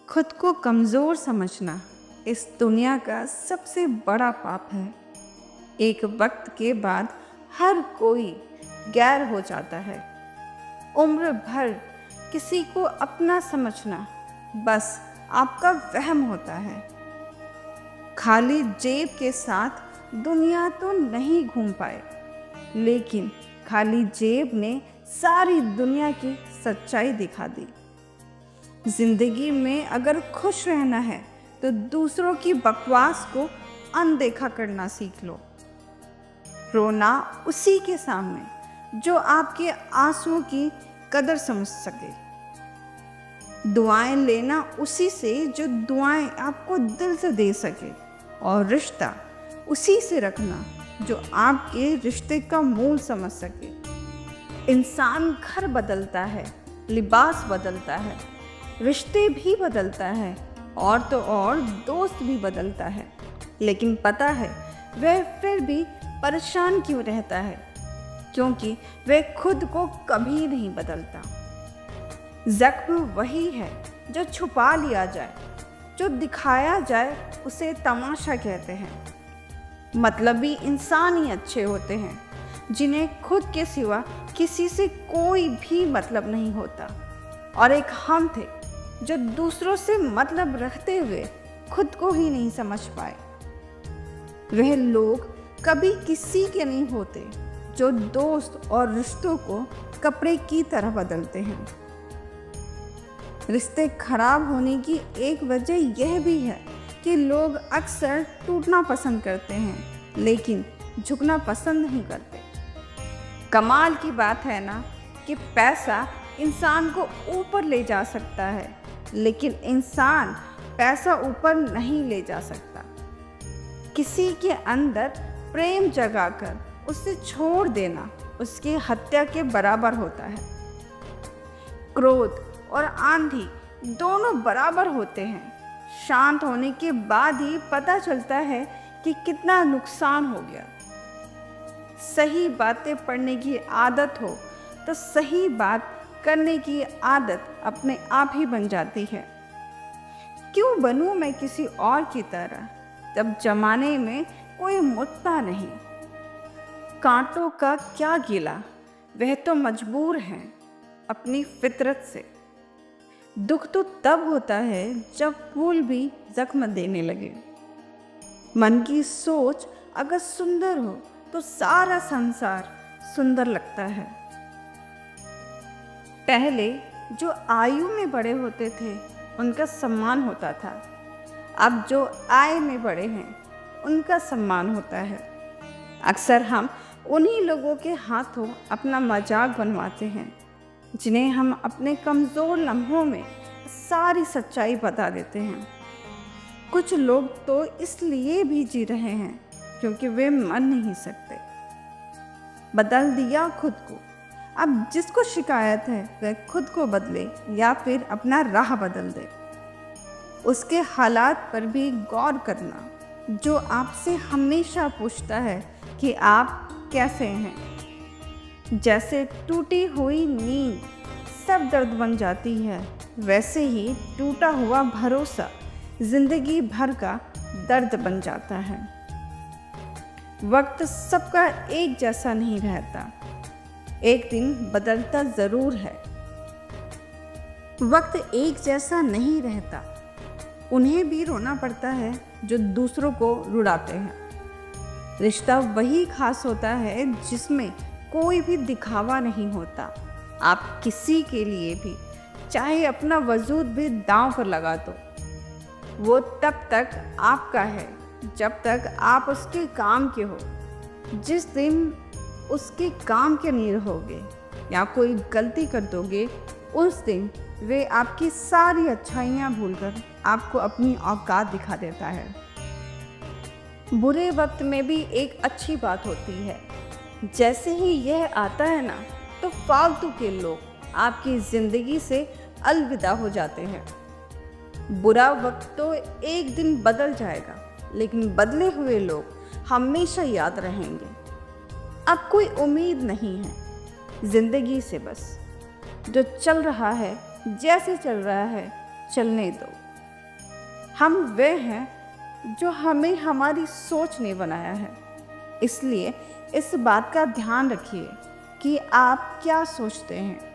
खुद को कमज़ोर समझना इस दुनिया का सबसे बड़ा पाप है। एक वक्त के बाद हर कोई गैर हो जाता है। उम्र भर किसी को अपना समझना बस आपका वहम होता है। खाली जेब के साथ दुनिया तो नहीं घूम पाए, लेकिन खाली जेब ने सारी दुनिया की सच्चाई दिखा दी। जिंदगी में अगर खुश रहना है तो दूसरों की बकवास को अनदेखा करना सीख लो। रोना उसी के सामने जो आपके आंसुओं की कदर समझ सके। दुआएं लेना उसी से जो दुआएं आपको दिल से दे सके। और रिश्ता उसी से रखना जो आपके रिश्ते का मूल समझ सके। इंसान घर बदलता है, लिबास बदलता है, रिश्ते भी बदलता है, और तो और दोस्त भी बदलता है, लेकिन पता है वह फिर भी परेशान क्यों रहता है? क्योंकि वह खुद को कभी नहीं बदलता। ज़ख्म वही है जो छुपा लिया जाए, जो दिखाया जाए उसे तमाशा कहते हैं। मतलबी इंसान ही अच्छे होते हैं, जिन्हें खुद के सिवा किसी से कोई भी मतलब नहीं होता। और एक हम थे जो दूसरों से मतलब रखते हुए खुद को ही नहीं समझ पाए। वह लोग कभी किसी के नहीं होते जो दोस्त और रिश्तों को कपड़े की तरह बदलते हैं। रिश्ते खराब होने की एक वजह यह भी है कि लोग अक्सर टूटना पसंद करते हैं, लेकिन झुकना पसंद नहीं करते। कमाल की बात है ना कि पैसा इंसान को ऊपर ले जा सकता है, लेकिन इंसान पैसा ऊपर नहीं ले जा सकता। किसी के अंदर प्रेम जगाकर उसे छोड़ देना उसकी हत्या के बराबर होता है। क्रोध और आंधी दोनों बराबर होते हैं। शांत होने के बाद ही पता चलता है कि कितना नुकसान हो गया। सही बातें पढ़ने की आदत हो तो सही बात करने की आदत अपने आप ही बन जाती है। क्यों बनूं मैं किसी और की तरह, जब जमाने में कोई मुझता नहीं। कांटों का क्या गिला, वह तो मजबूर हैं अपनी फितरत से। दुख तो तब होता है जब फूल भी जख्म देने लगे। मन की सोच अगर सुंदर हो तो सारा संसार सुंदर लगता है। पहले जो आयु में बड़े होते थे उनका सम्मान होता था, अब जो आय में बड़े हैं उनका सम्मान होता है। अक्सर हम उन्हीं लोगों के हाथों अपना मजाक बनवाते हैं, जिन्हें हम अपने कमज़ोर लम्हों में सारी सच्चाई बता देते हैं। कुछ लोग तो इसलिए भी जी रहे हैं क्योंकि वे मन नहीं सकते। बदल दिया खुद को। अब जिसको शिकायत है वह खुद को बदले या फिर अपना राह बदल दे। उसके हालात पर भी गौर करना, जो आपसे हमेशा पूछता है कि आप कैसे हैं। जैसे टूटी हुई नींद सब दर्द बन जाती है, वैसे ही टूटा हुआ भरोसा जिंदगी भर का दर्द बन जाता है। वक्त सबका एक जैसा नहीं रहता, एक दिन बदलता ज़रूर है। वक्त एक जैसा नहीं रहता, उन्हें भी रोना पड़ता है जो दूसरों को रुलाते हैं। रिश्ता वही खास होता है जिसमें कोई भी दिखावा नहीं होता। आप किसी के लिए भी चाहे अपना वजूद भी दांव पर लगा दो, वो तब तक आपका है जब तक आप उसके काम के हो। जिस दिन उसके काम के नहीं रहोगे या कोई गलती कर दोगे, उस दिन वे आपकी सारी अच्छाइयाँ भूलकर आपको अपनी औकात दिखा देता है। बुरे वक्त में भी एक अच्छी बात होती है। जैसे ही यह आता है ना, तो फालतू के लोग आपकी ज़िंदगी से अलविदा हो जाते हैं। बुरा वक्त तो एक दिन बदल जाएगा, लेकिन बदले हुए लोग हमेशा याद रहेंगे। अब कोई उम्मीद नहीं है ज़िंदगी से, बस जो चल रहा है, जैसे चल रहा है चलने दो। हम वे हैं जो हमें हमारी सोच ने बनाया है। इसलिए इस बात का ध्यान रखिए कि आप क्या सोचते हैं।